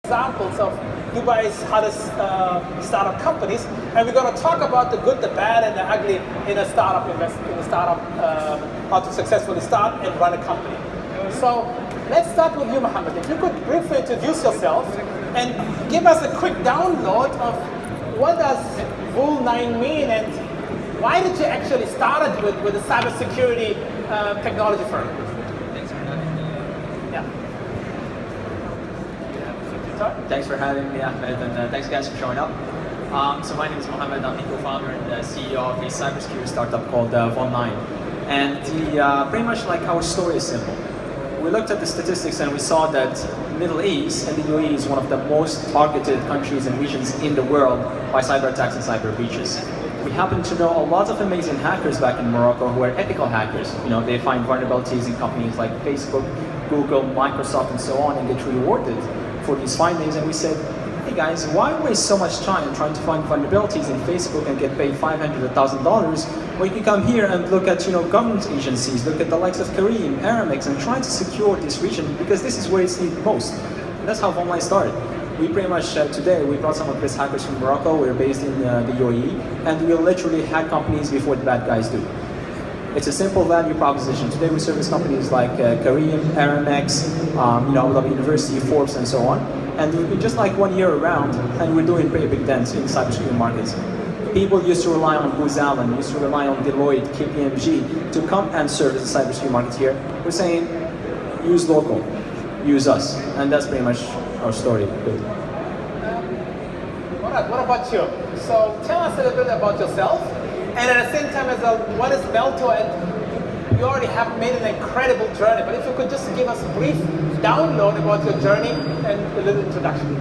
examples of Dubai's hottest startup companies, and we're going to talk about the good, the bad, and the ugly in a startup how to successfully start and run a company. So let's start with you, Mohammed. If you could briefly introduce yourself and give us a quick download of what does Rule 9 mean, and why did you actually start it with a cybersecurity technology firm? Yeah. Thanks for having me, Ahmed, and thanks guys for showing up. So my name is Mohammed. I'm the co-founder and the CEO of a cybersecurity startup called Von9. And pretty much like our story is simple. We looked at the statistics and we saw that Middle East and the UAE is one of the most targeted countries and regions in the world by cyber attacks and cyber breaches. We happen to know a lot of amazing hackers back in Morocco who are ethical hackers. You know, they find vulnerabilities in companies like Facebook, Google, Microsoft, and so on, and get rewarded for these findings. And we said, hey guys, why waste so much time trying to find vulnerabilities in Facebook and get paid $500 or $1,000 when you can come here and look at government agencies, look at the likes of Careem, Aramex, and try to secure this region, because this is where it's needed most. And that's how Von9 started. We pretty much, today, we brought some of these hackers from Morocco. We're based in the UAE, and we'll literally hack companies before the bad guys do. It's a simple value proposition. Today we service companies like Careem, Aramex, Abu Dhabi University, Forbes, and so on. And we've been just like 1 year around, and we're doing pretty big dents in the cybersecurity markets. People used to rely on Booz Allen, used to rely on Deloitte, KPMG to come and service the cybersecurity market here. We're saying, use local, use us, and that's pretty much our story. Good. What about you? So tell us a little bit about yourself, and at the same time as well, what is Melto? And you already have made an incredible journey, but if you could just give us a brief download about your journey and a little introduction.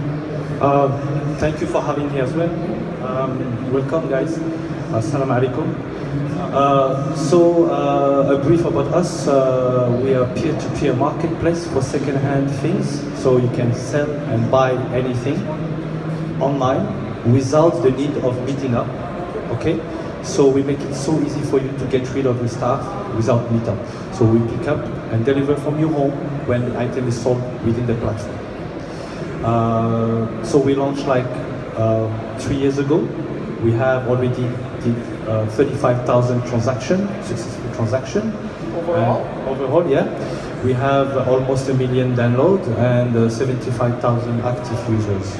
Thank you for having me as well. Welcome guys. Assalamu alaikum. A brief about us. We are peer-to-peer marketplace for second-hand things, so you can sell and buy anything online without the need of meeting up. Okay? So we make it so easy for you to get rid of the stuff without meetup. So we pick up and deliver from your home when the item is sold within the platform. So we launched like 3 years ago. We have already did 35,000 successful transaction. Overall, yeah. We have almost 1 million downloads and 75,000 active users.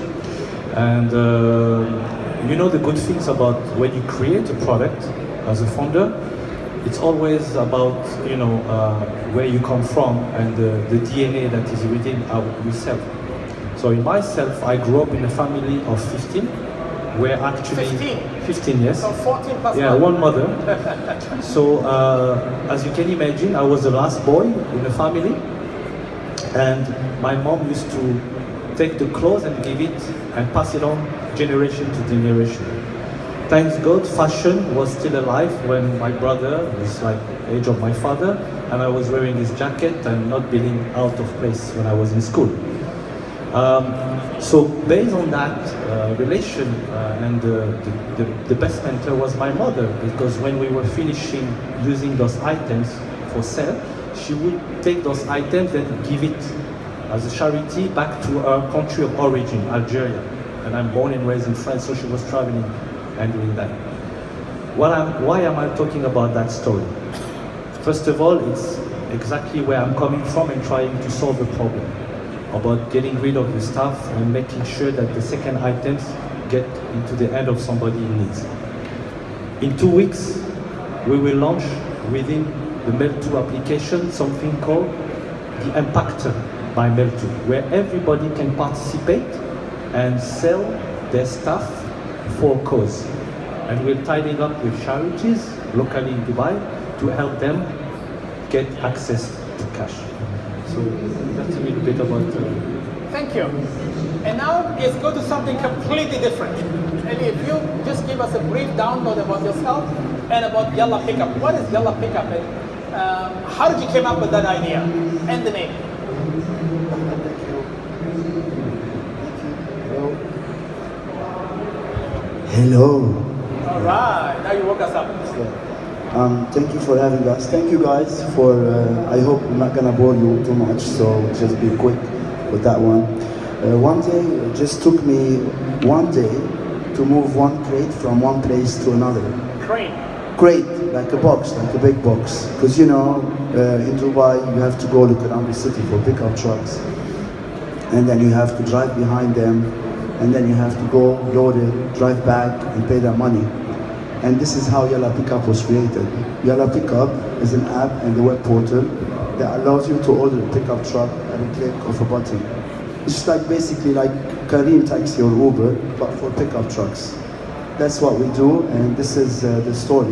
And the good things about when you create a product as a founder, it's always about where you come from and the DNA that is within yourself. So in myself, I grew up in a family of 15, where actually 15 yes. So 14 plus one mother. So as you can imagine, I was the last boy in the family, and my mom used to take the clothes and give it and pass it on generation to generation. Thanks God, fashion was still alive when my brother was like the age of my father, and I was wearing his jacket and not being out of place when I was in school. So based on that relation, and the best mentor was my mother, because when we were finishing using those items for sale, she would take those items and give it as a charity back to our country of origin, Algeria. And I'm born and raised in France, so she was traveling and doing that. Why am I talking about that story? First of all, it's exactly where I'm coming from and trying to solve a problem about getting rid of the stuff and making sure that the second items get into the hand of somebody in need. In 2 weeks, we will launch within the Melto application something called the Impactor by Melto, where everybody can participate and sell their stuff for a cause. And we're tying up with charities locally in Dubai to help them get access to cash. So that's a little bit about... Thank you. And now let's go to something completely different. And if you just give us a brief download about yourself and about Yalla Pickup. What is Yalla Pickup, and how did you come up with that idea and the name? Hello. All right, now you woke us up. Thank you for having us. Thank you guys for, I hope I'm not gonna bore you too much, so just be quick with that one. One day, it just took me one day to move one crate from one place to another. Crate? Crate, like a box, like a big box. Because in Dubai, you have to go look around the city for pickup trucks. And then you have to drive behind them, and then you have to go load it, drive back, and pay their money. And this is how Yalla Pickup was created. Yalla Pickup is an app and a web portal that allows you to order a pickup truck at a click of a button. It's like basically like Kareem Taxi or Uber, but for pickup trucks. That's what we do, and this is the story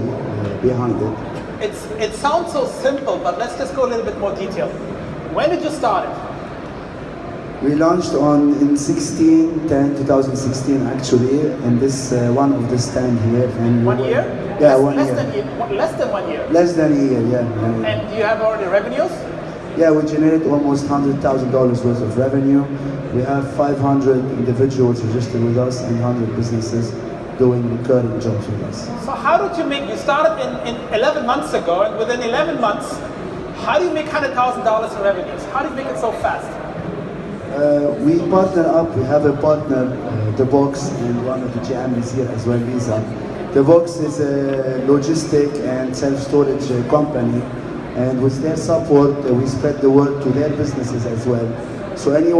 behind it. It sounds so simple, but let's just go a little bit more detailed. When did you start it? We launched in 2016 actually, and this one of the stand here. And 1 year? Yeah, less than 1 year. Less than a year, yeah. And do you have already revenues? Yeah, we generate almost $100,000 worth of revenue. We have 500 individuals registered with us and 100 businesses doing recurring jobs with us. So how did you make, you started in 11 months ago, and within 11 months, how do you make $100,000 in revenues? How do you make it so fast? We partner up, we have a partner, The Box, and one of the GM is here as well, Lisa. The Box is a logistic and self-storage company, and with their support, we spread the word to their businesses as well. So any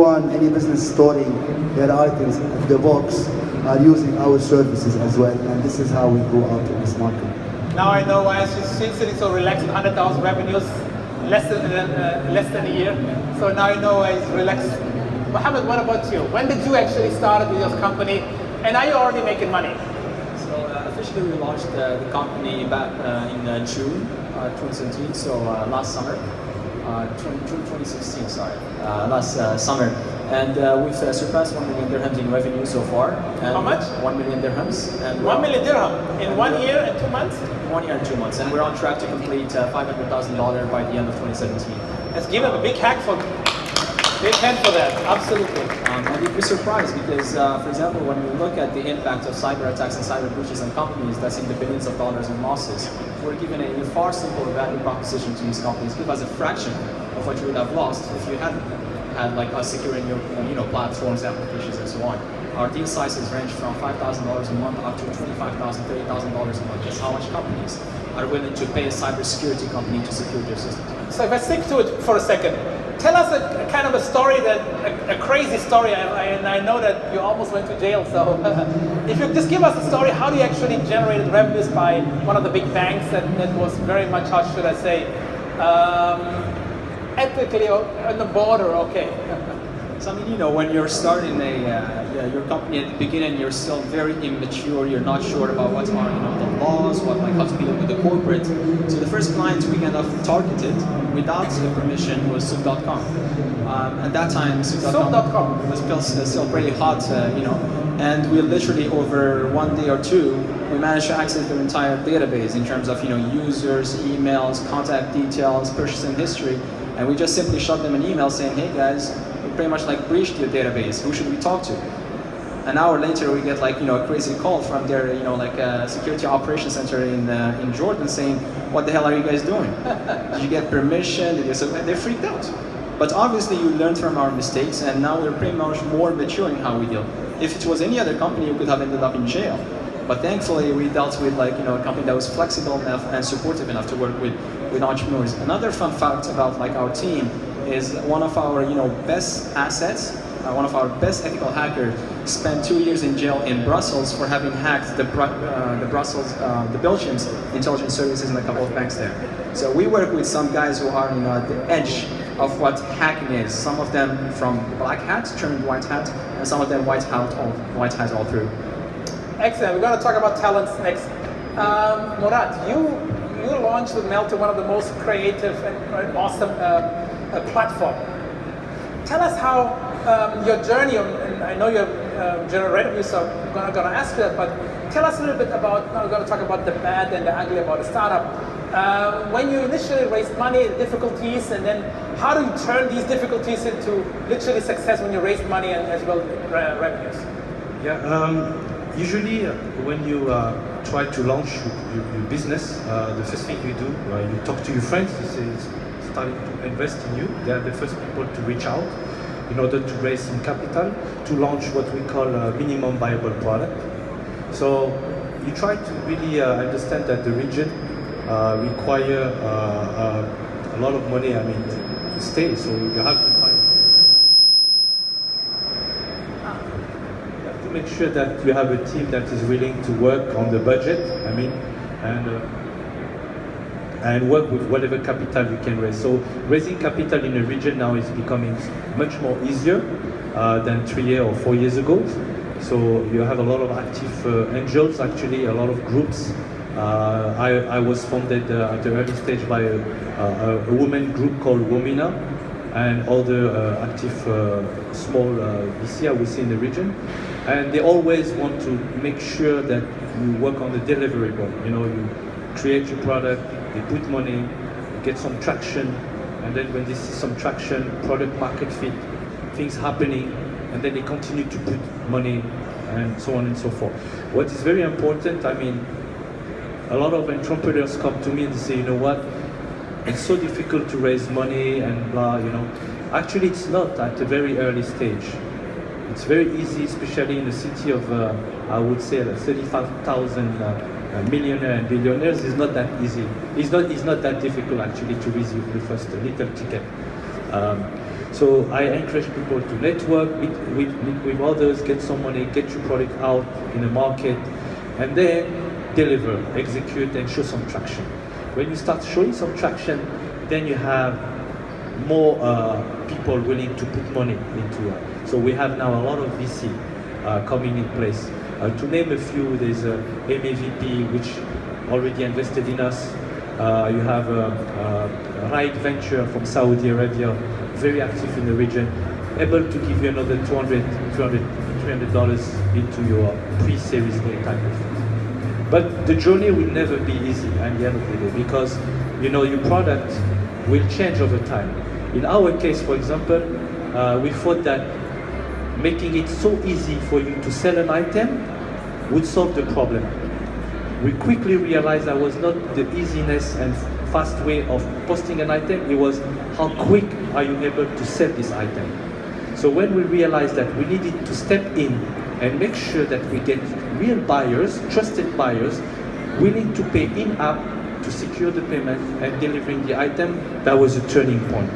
business storing their items at The Box are using our services as well, and this is how we go out in this market. Now I know why she's sitting so relaxed, 100,000 revenues, less than a year. So now I know why he's relaxed. Mohammed, what about you? When did you actually start with your company, and are you already making money? So officially we launched the company back in June 2017, so last summer, June 2016, sorry, last summer. And we've surpassed 1 million dirhams in revenue so far. And how much? 1 million dirhams. And 1 million dirham in 1 year and 2 months? 1 year and 2 months. And we're on track to complete $500,000 by the end of 2017. Let's give him a big hack for big hand for that, absolutely. And you'd be surprised because, for example, when we look at the impact of cyber attacks and cyber breaches on companies that's in the billions of dollars in losses, we're given a far simpler value proposition to these companies. Give us a fraction of what you would have lost if you hadn't had like us securing your platforms, applications, and so on. Our deal sizes range from $5,000 a month up to $25,000, $30,000 a month. That's how much companies are willing to pay a cybersecurity company to secure their systems. So if I stick to it for a second, tell us a kind of a story, a crazy story, and I know that you almost went to jail, so if you just give us a story, how do you actually generated revenues by one of the big banks that was very much, how should I say, ethically on the border, okay. So I mean, when you're starting your company at the beginning, you're still very immature. You're not sure about what are the laws, how to deal with the corporate. So the first client we kind of targeted without the permission was Souq.com. At that time, Souq.com was still pretty hot, and we literally over 1 day or two, we managed to access their entire database in terms of users, emails, contact details, purchasing history, and we just simply shot them an email saying, hey guys, pretty much breached your database. Who should we talk to? An hour later, we get a crazy call from their security operations center in Jordan saying, "What the hell are you guys doing? Did you get permission?" They freaked out. But obviously, you learned from our mistakes, and now we're pretty much more mature in how we deal. If it was any other company, we could have ended up in jail. But thankfully, we dealt with a company that was flexible enough and supportive enough to work with entrepreneurs. Another fun fact about our team is one of our best assets, one of our best ethical hackers spent 2 years in jail in Brussels for having hacked the Belgium's intelligence services and a couple of banks there. So we work with some guys who are at the edge of what hacking is. Some of them from black hat turned white hat, and some of them white hat all through. Excellent. We're going to talk about talents next. Murad, you launched with Melton one of the most creative and awesome platform. Tell us how your journey, and I know you're revenue, so I'm going to ask you that, but tell us a little bit about, now we're going to talk about the bad and the ugly about a startup. When you initially raised money, difficulties, and then how do you turn these difficulties into literally success when you raise money and as well revenues? Yeah, usually when you try to launch your business, the first thing you do, you talk to your friends, you say, starting to invest in you. They are the first people to reach out. in order to raise some capital to launch what we call a minimum viable product. So you try to really understand that the region require a lot of money, I mean, to stay. So you have to make sure that you have a team that is willing to work on the budget, I mean, and work with whatever capital you can raise. So raising capital in a region now is becoming much more easier than 3 years or 4 years ago. So you have a lot of active angels, actually, a lot of groups. I was founded at the early stage by a women group called Womina and other active small VC I would say in the region. And they always want to make sure that you work on the deliverable. You know, you create your product, they put money, get some traction, and then when they see some traction, product market fit, things happening, and then they continue to put money and so on and so forth. What is very important, I mean, a lot of entrepreneurs come to me and they say, you know what, it's so difficult to raise money and blah, you know. Actually, it's not at a very early stage. It's very easy, especially in the city of, I would say, 35,000 millionaires and billionaires. It's not that easy. It's not that difficult, actually, to raise the first little ticket. So I encourage people to network, meet with others, get some money, get your product out in the market, and then deliver, execute, and show some traction. When you start showing some traction, then you have more people willing to put money into it. So we have now a lot of VC coming in place. To name a few, there's MAVP, which already invested in us. You have Ride Venture from Saudi Arabia, very active in the region, able to give you another $300 into your pre-series A type of thing. But the journey will never be easy at the end of the day, because you know your product will change over time. In our case, for example, we thought that making it so easy for you to sell an item would solve the problem. We quickly realized that was not the easiness and fast way of posting an item, it was how quick are you able to sell this item. So when we realized that we needed to step in and make sure that we get real buyers, trusted buyers, willing to pay in-app to secure the payment and delivering the item, that was a turning point.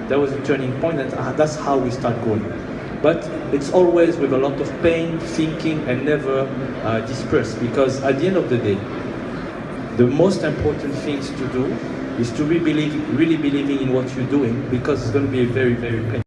That was a turning point, and that's how we start going. But it's always with a lot of pain, thinking, and never disperse, because at the end of the day, the most important things to do is to really believing in what you're doing, because it's going to be very, very painful.